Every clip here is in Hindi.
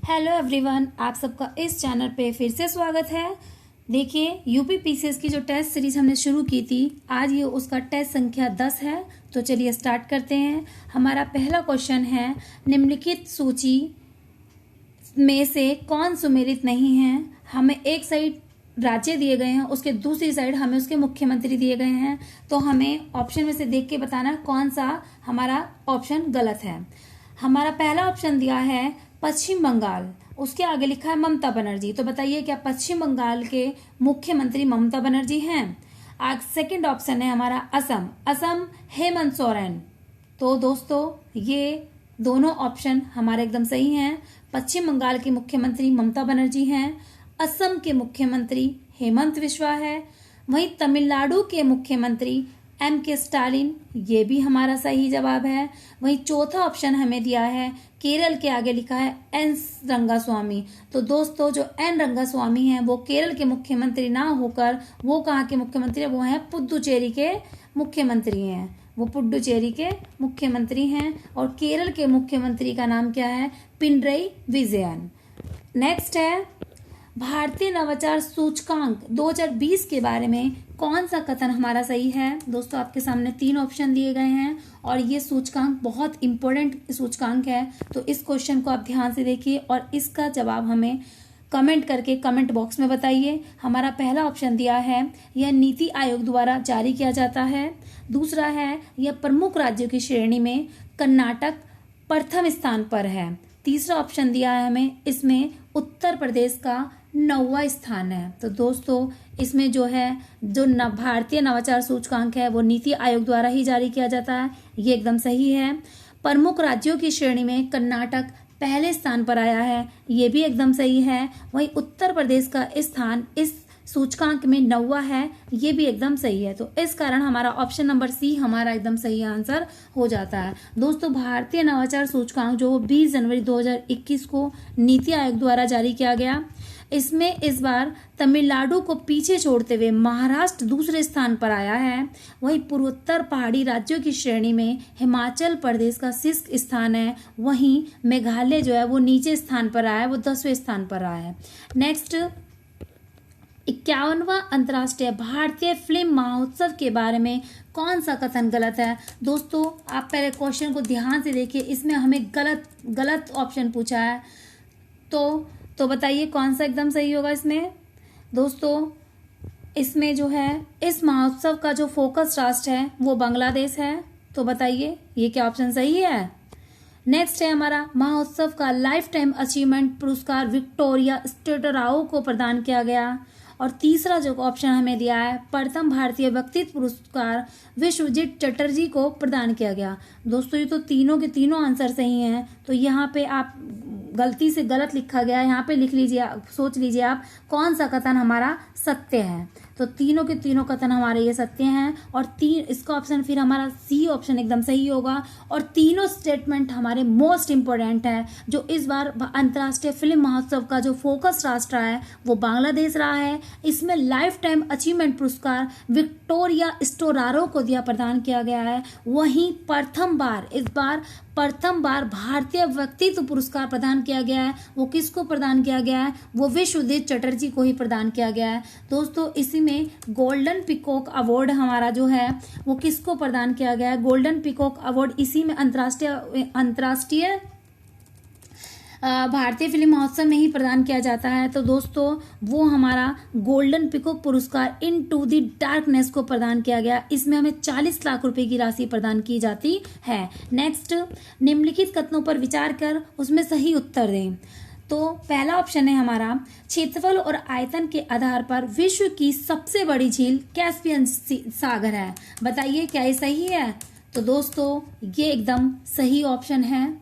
हेलो एवरीवन, आप सबका इस चैनल पे फिर से स्वागत है। देखिए, यूपी पीसीएस की जो टेस्ट सीरीज हमने शुरू की थी, आज ये उसका टेस्ट संख्या 10 है। तो चलिए स्टार्ट करते हैं। हमारा पहला क्वेश्चन है, निम्नलिखित सूची में से कौन सुमेलित नहीं है। हमें एक साइड राज्य दिए गए हैं, उसके दूसरी साइड हमें उसके मुख्यमंत्री दिए गए हैं। तो हमें ऑप्शन में से देख के बताना कौन सा हमारा ऑप्शन गलत है। हमारा पहला ऑप्शन दिया है पश्चिम बंगाल, उसके आगे लिखा है ममता बनर्जी। तो बताइए, क्या पश्चिम बंगाल के मुख्यमंत्री ममता बनर्जी हैं? आज सेकंड ऑप्शन है हमारा असम, असम हेमंत सोरेन। तो दोस्तों, ये दोनों ऑप्शन हमारे एकदम सही हैं। पश्चिम बंगाल के मुख्यमंत्री ममता बनर्जी हैं, असम के मुख्यमंत्री हेमंत बिस्वा है। वहीं तमिलनाडु के मुख्यमंत्री M.K. स्टालिन, ये भी हमारा सही जवाब है। वहीं चौथा ऑप्शन हमें दिया है केरल, के आगे लिखा है N. रंगास्वामी। तो दोस्तों, जो N. रंगास्वामी हैं वो केरल के मुख्यमंत्री ना होकर वो कहाँ के मुख्यमंत्री हैं? वो हैं पुडुचेरी के मुख्यमंत्री हैं। वो पुडुचेरी के मुख्यमंत्री हैं और केरल के मुख्यमंत्री का नाम क्या है? पिनरई विजयन। नेक्स्ट है, भारतीय नवाचार सूचकांक 2020 के बारे में कौन सा कथन हमारा सही है? दोस्तों, आपके सामने 3 ऑप्शन दिए गए हैं और ये सूचकांक बहुत इंपॉर्टेंट सूचकांक है। तो इस क्वेश्चन को आप ध्यान से देखिए और इसका जवाब हमें कमेंट करके कमेंट बॉक्स में बताइए। हमारा पहला ऑप्शन दिया है, यह नीति आयोग द्वारा जारी किया जाता है। दूसरा है, यह प्रमुख राज्यों की श्रेणी में कर्नाटक प्रथम स्थान पर है। तीसरा ऑप्शन दिया है हमें, इसमें उत्तर प्रदेश का 9वां स्थान है। तो दोस्तों, इसमें जो है भारतीय नवाचार सूचकांक है वो नीति आयोग द्वारा ही जारी किया जाता है, ये एकदम सही है। प्रमुख राज्यों की श्रेणी में कर्नाटक पहले स्थान पर आया है, ये भी एकदम सही है। वहीं उत्तर प्रदेश का स्थान इस सूचकांक में 9वां है, ये भी एकदम सही है। तो इस कारण हमारा ऑप्शन नंबर सी हमारा एकदम सही आंसर हो जाता है। दोस्तों, भारतीय नवाचार सूचकांक जो 20 जनवरी 2021 को नीति आयोग द्वारा जारी किया गया, इसमें इस बार तमिलनाडु को पीछे छोड़ते हुए महाराष्ट्र दूसरे स्थान पर आया है। वहीं पूर्वोत्तर पहाड़ी राज्यों की श्रेणी में हिमाचल प्रदेश का शीर्ष स्थान है। वहीं मेघालय जो है वो नीचे स्थान पर आया है, वो 10वें स्थान पर आया है। नेक्स्ट, 51वां अंतर्राष्ट्रीय भारतीय फिल्म महोत्सव के बारे में कौन सा कथन गलत है? दोस्तों, आप पहले क्वेश्चन को ध्यान से देखिए, इसमें हमें गलत ऑप्शन पूछा है। तो बताइए कौन सा एकदम सही होगा इसमें? दोस्तों, इसमें जो है इस महोत्सव का जो फोकस राष्ट्र है वो बांग्लादेश है। तो बताइए ये क्या ऑप्शन सही है? नेक्स्ट है हमारा, महोत्सव का लाइफ टाइम अचीवमेंट पुरस्कार विक्टोरिया स्टेटराओ को प्रदान किया गया। और तीसरा जो ऑप्शन हमें दिया है, प्रथम भारतीय व्यक्तित्व पुरस्कार विश्वजीत चटर्जी को प्रदान किया गया। दोस्तों, ये तो तीनों के तीनों आंसर सही हैं। तो यहाँ पे आप गलती से गलत लिखा गया है, यहाँ पे लिख लीजिए, सोच लीजिए आप कौन सा कथन हमारा सत्य है। तो तीनों के तीनों कथन हमारे ये सत्य हैं और इसका ऑप्शन फिर हमारा सी ऑप्शन एकदम सही होगा। और तीनों स्टेटमेंट हमारे मोस्ट इंपोर्टेंट है। जो इस बार अंतर्राष्ट्रीय फिल्म महोत्सव का जो फोकस राष्ट्र है वो बांग्लादेश रहा है। इसमें लाइफ टाइम अचीवमेंट पुरस्कार विक्टोरिया स्टोरारो को प्रदान किया गया है। वहीं प्रथम बार भारतीय व्यक्तित्व पुरस्कार प्रदान किया गया है, वो किसको प्रदान किया गया है? वो विश्वजीत चटर्जी को ही प्रदान किया गया है। दोस्तों, इसी में गोल्डन पीकॉक अवार्ड हमारा जो है वो किसको प्रदान किया गया है? गोल्डन पीकॉक अवार्ड इसी में अंतर्राष्ट्रीय भारतीय फिल्म महोत्सव में ही प्रदान किया जाता है। तो दोस्तों, वो हमारा गोल्डन पीकॉक पुरस्कार इनटू द डार्कनेस को प्रदान किया गया। इसमें हमें 40 लाख रुपए की राशि प्रदान की जाती है। नेक्स्ट, निम्नलिखित कथनों पर विचार कर उसमें सही उत्तर दें। तो पहला ऑप्शन है हमारा, क्षेत्रफल और आयतन के आधार पर विश्व की सबसे बड़ी झील कैस्पियन सागर है। बताइए क्या ये सही है? तो दोस्तों, ये एकदम सही ऑप्शन है।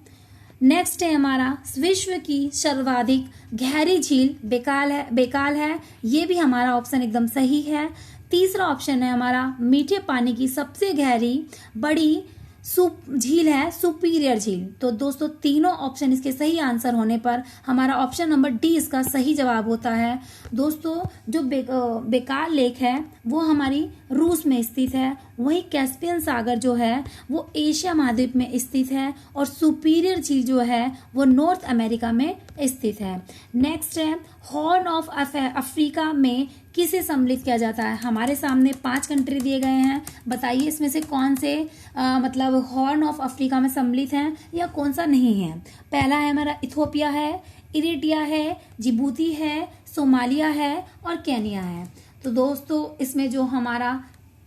नेक्स्ट है हमारा, विश्व की सर्वाधिक गहरी झील बेकाल है। ये भी हमारा ऑप्शन एकदम सही है। तीसरा ऑप्शन है हमारा, मीठे पानी की सबसे गहरी बड़ी झील है सुपीरियर झील। तो दोस्तों तीनों ऑप्शन इसके सही आंसर होने पर हमारा ऑप्शन नंबर डी इसका सही जवाब होता है। दोस्तों जो बेकार लेक है वो हमारी रूस में स्थित है, वहीं कैस्पियन सागर जो है वो एशिया महाद्वीप में स्थित है, और सुपीरियर झील जो है वो नॉर्थ अमेरिका में स्थित है। नेक्स्ट है हॉर्न ऑफ अफ्रीका में किसे सम्मिलित किया जाता है। हमारे सामने 5 कंट्री दिए गए हैं, बताइए इसमें से कौन से मतलब हॉर्न ऑफ अफ्रीका में सम्मिलित हैं या कौन सा नहीं है। पहला है हमारा इथियोपिया है, इरिट्रिया है, जिबूती है, सोमालिया है और केनिया है। तो दोस्तों इसमें जो हमारा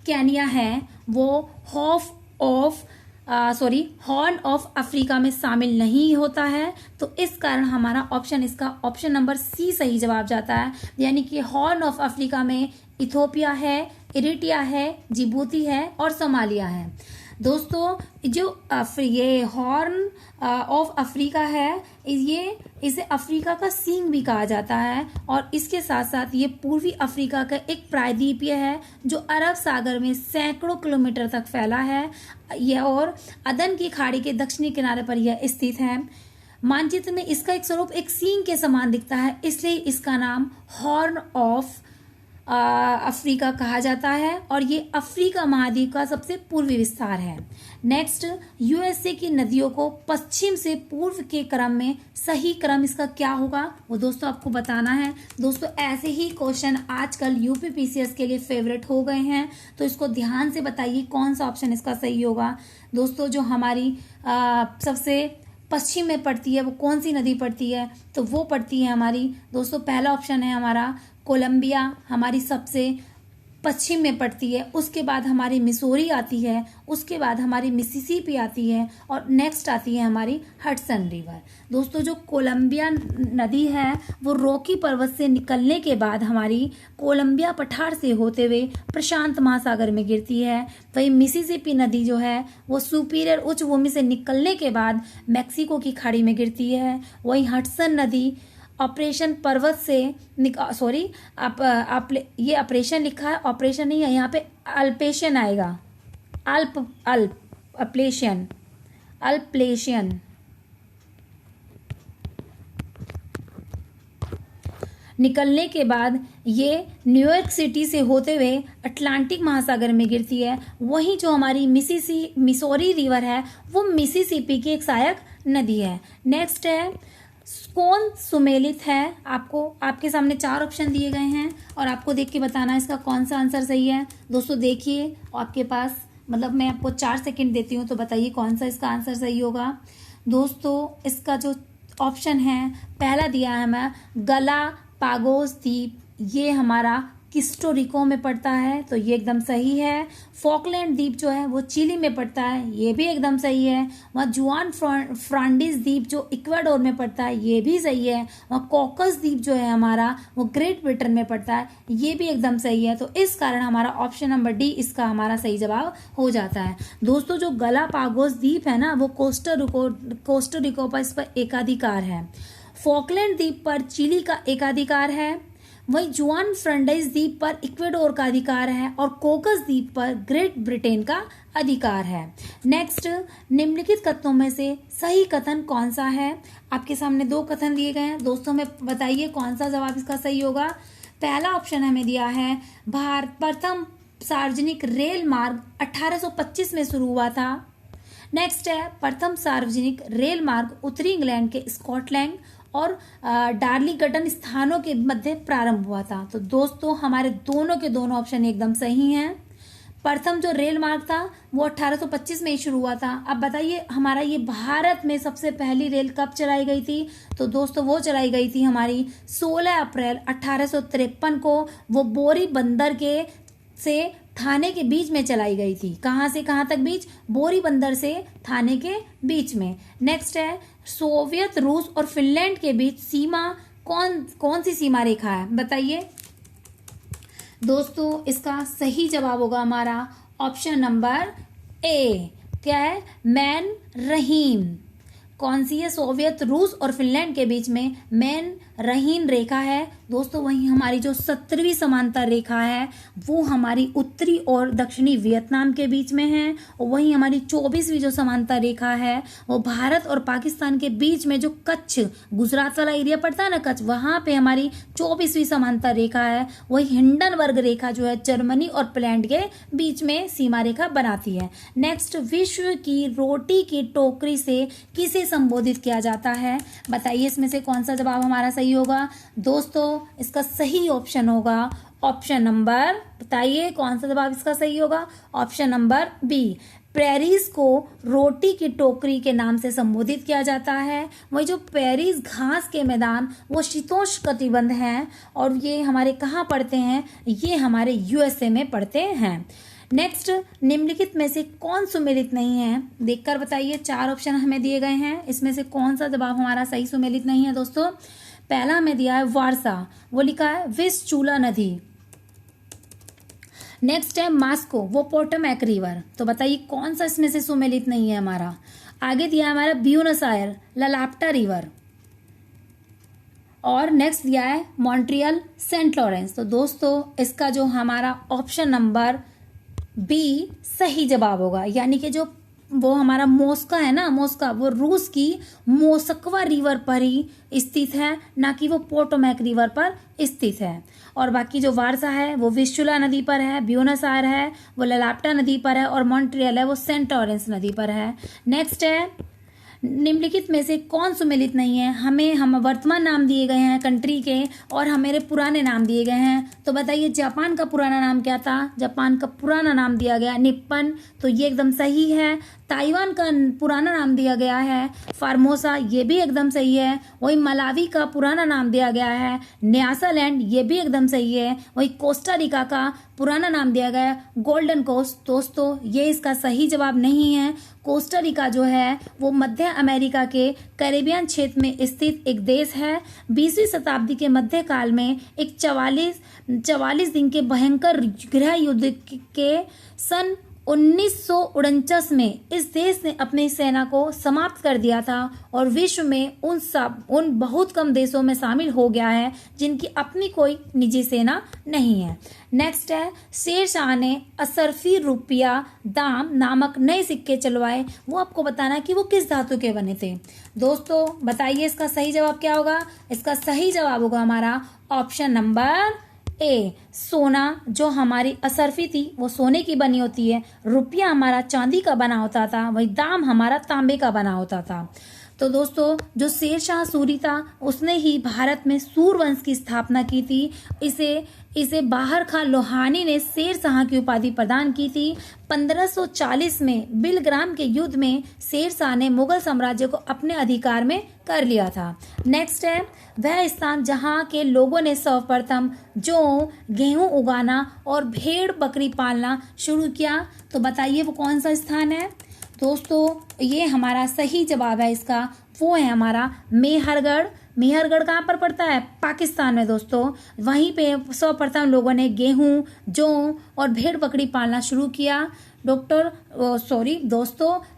केनिया है वो हॉर्न ऑफ अफ्रीका में शामिल नहीं होता है, तो इस कारण हमारा इसका ऑप्शन नंबर सी सही जवाब जाता है। यानी कि हॉर्न ऑफ अफ्रीका में इथियोपिया है, इरिट्रिया है, जिबूती है और सोमालिया है। दोस्तों जो ये हॉर्न ऑफ अफ्रीका है इसे अफ्रीका का सींग भी कहा जाता है, और इसके साथ साथ ये पूर्वी अफ्रीका का एक प्रायद्वीपीय है जो अरब सागर में सैकड़ों किलोमीटर तक फैला है। यह और अदन की खाड़ी के दक्षिणी किनारे पर यह स्थित है। मानचित्र में इसका एक स्वरूप एक सींग के समान दिखता है, इसलिए इसका नाम हॉर्न ऑफ अफ्रीका कहा जाता है, और ये अफ्रीका महाद्वीप का सबसे पूर्वी विस्तार है। नेक्स्ट, यूएसए की नदियों को पश्चिम से पूर्व के क्रम में सही क्रम इसका क्या होगा वो दोस्तों आपको बताना है। दोस्तों ऐसे ही क्वेश्चन आजकल यूपीपीसीएस के लिए फेवरेट हो गए हैं, तो इसको ध्यान से बताइए कौन सा ऑप्शन इसका सही होगा। दोस्तों जो हमारी सबसे पश्चिम में पड़ती है वो कौन सी नदी पड़ती है, तो वो पड़ती है हमारी दोस्तों पहला ऑप्शन है हमारा कोलंबिया, हमारी सबसे पश्चिम में पड़ती है। उसके बाद हमारी मिसौरी आती है, उसके बाद हमारी मिसिसिपी आती है, और नेक्स्ट आती है हमारी हडसन रिवर। दोस्तों जो कोलंबिया नदी है वो रॉकी पर्वत से निकलने के बाद हमारी कोलंबिया पठार से होते हुए प्रशांत महासागर में गिरती है। वही मिसिसिपी नदी जो है वो सुपीरियर उच्च भूमि से निकलने के बाद मैक्सिको की खाड़ी में गिरती है। वही हडसन नदी ऑपरेशन पर्वत से ये ऑपरेशन लिखा है, ऑपरेशन नहीं है यहाँ पे, अल्पेशियन आएगा, अल्पेशियन निकलने के बाद ये न्यूयॉर्क सिटी से होते हुए अटलांटिक महासागर में गिरती है। वहीं जो हमारी मिसौरी रिवर है वो मिसिसिपी की एक सहायक नदी है। नेक्स्ट है कौन सुमेलित है। आपके सामने 4 ऑप्शन दिए गए हैं और आपको देख के बताना है इसका कौन सा आंसर सही है। दोस्तों देखिए आपके पास मैं आपको 4 सेकंड देती हूँ, तो बताइए कौन सा इसका आंसर सही होगा। दोस्तों इसका जो ऑप्शन है पहला दिया है मैं गलापागोस द्वीप, ये हमारा किस्टोरिको में पड़ता है, तो ये एकदम सही है। फॉकलैंड द्वीप जो है वो चिली में पड़ता है, ये भी एकदम सही है। वहाँ जुआन फ्रांडिस द्वीप जो इक्वाडोर में पड़ता है, ये भी सही है। वहाँ कॉकस द्वीप जो है हमारा वो ग्रेट ब्रिटेन में पड़ता है, ये भी एकदम सही है। तो इस कारण हमारा ऑप्शन नंबर डी इसका हमारा सही जवाब हो जाता है। दोस्तों जो गलापागोस द्वीप है ना वो कोस्टारिका पर इस पर एकाधिकार है। फॉकलैंड द्वीप पर चिली का एकाधिकार है, वही जुआन फ्रांडिस द्वीप पर इक्वाडोर का अधिकार है, और कोकस द्वीप पर ग्रेट ब्रिटेन का अधिकार है। नेक्स्ट, निम्नलिखित कथनों में से सही कथन कौन सा है। आपके सामने 2 कथन दिए गए हैं, दोस्तों में बताइए कौन सा जवाब इसका सही होगा। पहला ऑप्शन हमें दिया है भारत प्रथम सार्वजनिक रेल मार्ग 1825 में शुरू हुआ था। नेक्स्ट है प्रथम सार्वजनिक रेल मार्ग उत्तरी इंग्लैंड के स्कॉटलैंड और डार्लिंगटन स्थानों के मध्य प्रारंभ हुआ था। तो दोस्तों हमारे दोनों के दोनों ऑप्शन एकदम सही हैं। प्रथम जो रेल मार्ग था वो 1825 में ही शुरू हुआ था। अब बताइए हमारा ये भारत में सबसे पहली रेल कब चलाई गई थी, तो दोस्तों वो चलाई गई थी हमारी 16 अप्रैल 1853 को। वो बोरी बंदर से थाने के बीच में चलाई गई थी। कहाँ से कहाँ तक बीच, बोरी बंदर से थाने के बीच में। नेक्स्ट है सोवियत रूस और फिनलैंड के बीच सीमा कौन सी सीमा रेखा है, बताइए। दोस्तों इसका सही जवाब होगा हमारा ऑप्शन नंबर ए, क्या है, मैन रहीम। कौन सी है? सोवियत, रूस और फिनलैंड के बीच में मेन रहीन रेखा है दोस्तों। वहीं हमारी जो 17वीं समांतर रेखा है वो हमारी उत्तरी और दक्षिणी वियतनाम के बीच में है। और वहीं हमारी 24वीं जो समांतर रेखा है वो भारत और पाकिस्तान के बीच में जो कच्छ, गुजरात वाला एरिया पड़ता है ना कच्छ, वहां पे हमारी 24वीं समांतर रेखा है। वही हिंडनबर्ग रेखा जो है जर्मनी और पोलैंड के बीच में सीमा रेखा बनाती है। नेक्स्ट, विश्व की रोटी की टोकरी से किसे संबोधित किया जाता है? बताइए इसमें से कौन सा जवाब हमारा सही होगा? दोस्तों इसका सही ऑप्शन होगा ऑप्शन नंबर, बताइए कौन सा जवाब इसका सही होगा? Option number B. पेरिस को रोटी की टोकरी के नाम से संबोधित किया जाता है। वही जो पेरिस घास के मैदान वो शीतोष्ण कटिबंध हैं और ये हमारे कहाँ पड़ते हैं? ये हमारे यूएसए में पड़ते हैं। नेक्स्ट, निम्नलिखित में से कौन सुमेलित नहीं है? देखकर बताइए, 4 ऑप्शन हमें दिए गए हैं, इसमें से कौन सा जवाब हमारा सही सुमेलित नहीं है दोस्तों? पहला हमें दिया है वारसा, वो लिखा है विस्चूला नदी। नेक्स्ट है मास्को, वो पोटोमैक रिवर। तो बताइए कौन सा इसमें से सुमेलित नहीं है हमारा? आगे दिया है हमारा ब्यूनस आयर, ललाप्टा रिवर। और नेक्स्ट दिया है मॉन्ट्रियल, सेंट लॉरेंस। तो दोस्तों इसका जो हमारा ऑप्शन नंबर बी सही जवाब होगा, यानी कि जो वो हमारा मोस्का है ना, मोस्का वो रूस की मोस्कवा रिवर पर ही स्थित है, ना कि वो पोटोमैक रिवर पर स्थित है। और बाकी जो वारसा है वो विस्चुला नदी पर है, ब्यूनस आयर है वो ललाप्टा नदी पर है और मॉन्ट्रियल है वो सेंट लॉरेंस नदी पर है। नेक्स्ट है, निम्नलिखित में से कौन सुमेलित नहीं है? हम वर्तमान नाम दिए गए हैं कंट्री के और हमारे पुराने नाम दिए गए हैं। तो बताइए जापान का पुराना नाम क्या था? जापान का पुराना नाम दिया गया निप्पन, तो ये एकदम सही है। ताइवान का पुराना नाम दिया गया है फार्मोसा, ये भी एकदम सही है। वही मलावी का पुराना नाम दिया गया है न्यासालैंड, ये भी एकदम सही है। वही कोस्टा रिका का पुराना नाम दिया गया है गोल्डन कोस्ट। दोस्तों ये इसका सही जवाब नहीं है। कोस्टा रिका जो है वो मध्य अमेरिका के कैरेबियन क्षेत्र में स्थित एक देश है। 20वीं शताब्दी के मध्यकाल में एक 44 दिन के भयंकर गृह युद्ध के सन 1949 में इस देश ने अपनी सेना को समाप्त कर दिया था और विश्व में उन बहुत कम देशों में शामिल हो गया है जिनकी अपनी कोई निजी सेना नहीं है। नेक्स्ट है, शेरशाह ने असरफी रुपया दाम नामक नए सिक्के चलवाए, वो आपको बताना कि वो किस धातु के बने थे। दोस्तों बताइए इसका सही जवाब क्या होगा? इसका सही जवाब होगा हमारा ऑप्शन नंबर ए, सोना। जो हमारी असरफी थी वो सोने की बनी होती है, रुपया हमारा चांदी का बना होता था, वही दाम हमारा तांबे का बना होता था। तो दोस्तों जो शेरशाह सूरी था उसने ही भारत में सूरवंश की स्थापना की थी। इसे बाहर खां लोहानी ने शेरशाह की उपाधि प्रदान की थी। 1540 में बिलग्राम के युद्ध में शेरशाह ने मुगल साम्राज्य को अपने अधिकार में कर लिया था। नेक्स्ट है, वह स्थान जहां के लोगों ने सर्वप्रथम जौ, गेहूं उगाना और भेड़ बकरी पालना शुरू किया। तो बताइए वो कौन सा स्थान है? दोस्तों ये हमारा सही जवाब है इसका, वो है हमारा मेहरगढ़। मेहरगढ़ कहाँ पर पड़ता है? पाकिस्तान में दोस्तों। वहीं पे सर्वप्रथम लोगों ने गेहूं, जौ और भेड़ बकरी पालना शुरू किया। दोस्तों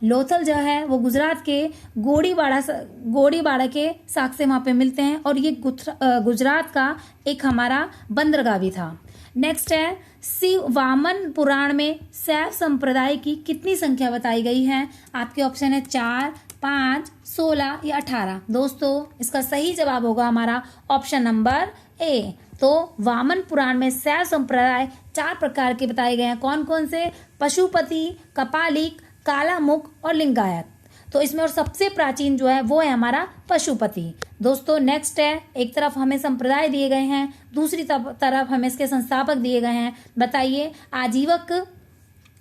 लोथल जो है वो गुजरात के गोड़ीबाड़ा के साथ से वहाँ पे मिलते हैं और ये गुजरात का एक हमारा बंदरगाह भी था। नेक्स्ट है, शिव वामन पुराण में शैव संप्रदाय की कितनी संख्या बताई गई है? आपके ऑप्शन है 4, 5, 16 या 18। दोस्तों इसका सही जवाब होगा हमारा ऑप्शन नंबर ए। तो वामन पुराण में शैव संप्रदाय 4 प्रकार के बताए गए हैं। कौन कौन से? पशुपति, कपालिक, कालामुख और लिंगायत। तो इसमें और सबसे प्राचीन जो है वो है हमारा पशुपति। दोस्तों नेक्स्ट है, एक तरफ हमें संप्रदाय दिए गए हैं, दूसरी तरफ हमें इसके संस्थापक दिए गए हैं। बताइए आजीवक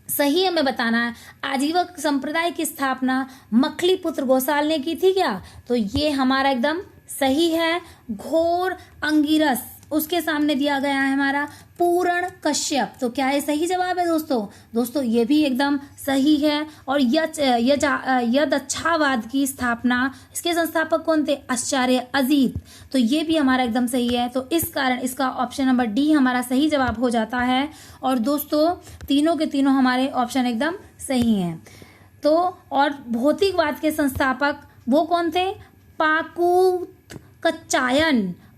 सही हमें बताना है। आजीवक संप्रदाय की स्थापना मखली पुत्र गोसाल ने की थी क्या? तो ये हमारा एकदम सही है। घोर अंगिरस उसके सामने दिया गया है हमारा पूर्ण कश्यप। तो क्या ये सही जवाब है दोस्तों ये भी एकदम सही है। और यदच्छावाद की स्थापना, इसके संस्थापक कौन थे? आचार्य अजीत। तो ये भी हमारा एकदम सही है। तो इस कारण इसका ऑप्शन नंबर डी हमारा सही जवाब हो जाता है। और दोस्तों तीनों के तीनों हमारे ऑप्शन एकदम सही हैं। तो और भौतिकवाद के संस्थापक वो कौन थे? पाकुत्कचायन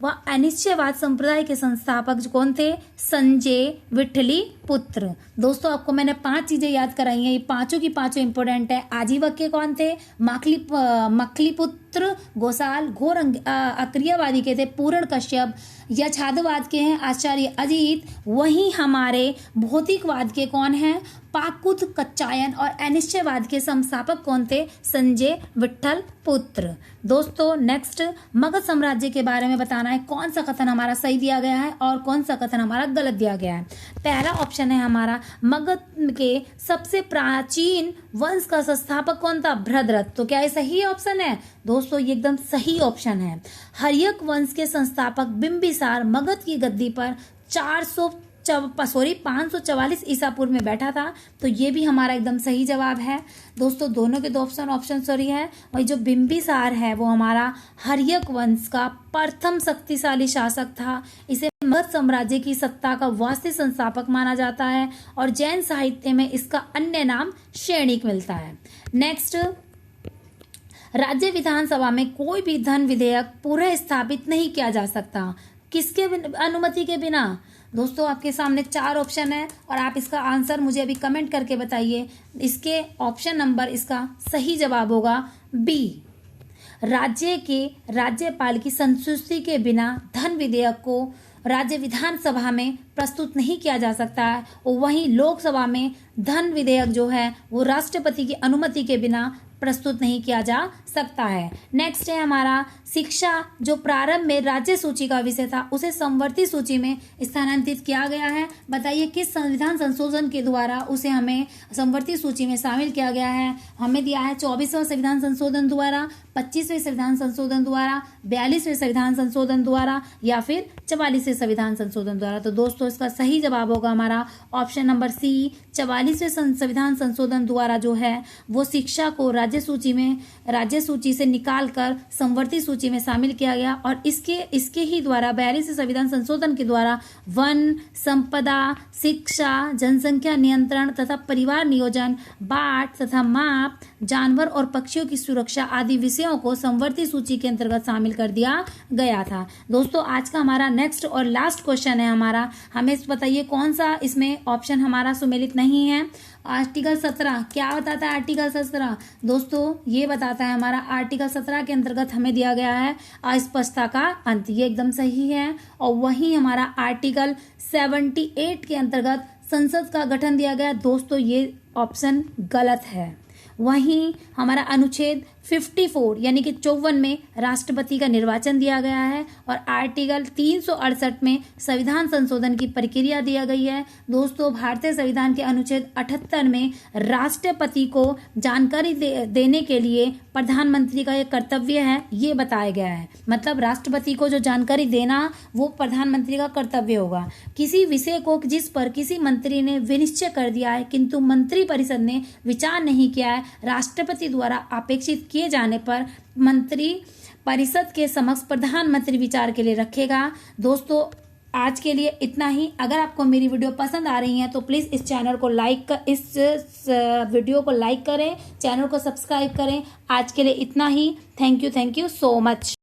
व अनिश्चयवाद संप्रदाय के संस्थापक कौन थे? संजय विठली पुत्र। दोस्तों आपको मैंने 5 चीजें याद कराई हैं, ये पांचों की पांचों इंपोर्टेंट है। आजीवक्य कौन थे? मखलीपुत्र गोसाल। घोर अक्रियवादी के थे पूर्ण कश्यप। यक्षादवाद के हैं आचार्य अजीत। वहीं हमारे भौतिकवाद के कौन हैं? पाकुत्कचायन। और अनिश्चयवाद के संस्थापक कौन थे? संजय विठल पुत्र। दोस्तों नेक्स्ट मगध साम्राज्य के बारे में बताना है, कौन सा कथन हमारा सही दिया गया है और कौन सा कथन हमारा गलत दिया गया है। पहला ऑप्शन है हमारा, मगध के सबसे प्राचीन वंश का संस्थापक कौन था? भद्रथ। तो क्या ये सही ऑप्शन है? दोस्तों ये एकदम सही ऑप्शन है। हर्यक वंश के संस्थापक बिंबिसार मगध की गद्दी पर 544 ईसा पूर्व में बैठा था। तो ये भी हमारा एकदम सही जवाब है। दोस्तों दोनों के दो ऑप्शन सही है। वही जो बिंबिसार है वो हमारा हर्यक वंश का प्रथम शक्तिशाली शासक था। इसे मगध साम्राज्य की सत्ता का वास्तविक संस्थापक माना जाता है और जैन साहित्य में इसका अन्य नाम शैणिक मिलता है। नेक्स्ट, राज्य विधानसभा में कोई भी धन विधेयक पुनः स्थापित नहीं किया जा सकता, किसके अनुमति के बिना? दोस्तों आपके सामने 4 ऑप्शन है और आप इसका आंसर मुझे अभी कमेंट करके बताइए। इसके ऑप्शन नंबर इसका सही जवाब होगा बी। राज्यपाल की संतुष्टि के बिना धन विधेयक को राज्य विधानसभा में प्रस्तुत नहीं किया जा सकता है और वहीं लोकसभा में धन विधेयक जो है वो राष्ट्रपति की अनुमति के बिना प्रस्तुत नहीं किया जा सकता है। नेक्स्ट है हमारा, शिक्षा जो प्रारंभ में राज्य सूची का विषय था उसे समवर्ती सूची में स्थानांतरित किया गया है। बताइए किस संविधान संशोधन के द्वारा उसे हमें समवर्ती सूची में शामिल किया गया है? हमें दिया है 24वां संविधान संशोधन द्वारा, 25वें संविधान संशोधन द्वारा, 42वें संविधान संशोधन द्वारा या फिर 44वें संविधान संशोधन द्वारा। तो दोस्तों इसका सही जवाब होगा हमारा ऑप्शन नंबर सी, 44वें संविधान संशोधन द्वारा जो है वो शिक्षा को राज्य सूची से निकालकर समवर्ती सूची में शामिल किया गया और इसके ही द्वारा 42वें संविधान संशोधन के द्वारा वन, संपदा, शिक्षा, जनसंख्या नियंत्रण तथा परिवार नियोजन, बाट तथा माप, जानवर और पक्षियों की सुरक्षा आदि विषयों को समवर्ती सूची के अंतर्गत शामिल कर दिया गया था। दोस्तों आज का हमारा नेक्स्ट और लास्ट क्वेश्चन है हमारा, हमें बताइए कौन सा इसमें ऑप्शन हमारा सुमेलित नहीं है। आर्टिकल 17 क्या बताता है? आर्टिकल 17 दोस्तों ये बताता है हमारा आर्टिकल 17 के अंतर्गत हमें दिया गया है अस्पष्टता का अंत, ये एकदम सही है। और वहीं हमारा आर्टिकल 78 के अंतर्गत संसद का गठन दिया गया, दोस्तों ये ऑप्शन गलत है। वहीं हमारा अनुच्छेद 54 यानी कि 54 में राष्ट्रपति का निर्वाचन दिया गया है और आर्टिकल 368 में संविधान संशोधन की प्रक्रिया दिया गई है। दोस्तों भारतीय संविधान के अनुच्छेद 78 में राष्ट्रपति को जानकारी देने के लिए प्रधानमंत्री का ये कर्तव्य है, ये बताया गया है। मतलब राष्ट्रपति को जो जानकारी देना वो प्रधानमंत्री का कर्तव्य होगा। किसी विषय को जिस पर किसी मंत्री ने विनिश्चय कर दिया है किंतु मंत्रिपरिषद ने विचार नहीं किया है, राष्ट्रपति द्वारा अपेक्षित किए जाने पर मंत्री परिषद के समक्ष प्रधानमंत्री विचार के लिए रखेगा। दोस्तों आज के लिए इतना ही। अगर आपको मेरी वीडियो पसंद आ रही है तो प्लीज़ इस वीडियो को लाइक करें, चैनल को सब्सक्राइब करें। आज के लिए इतना ही। Thank you so much.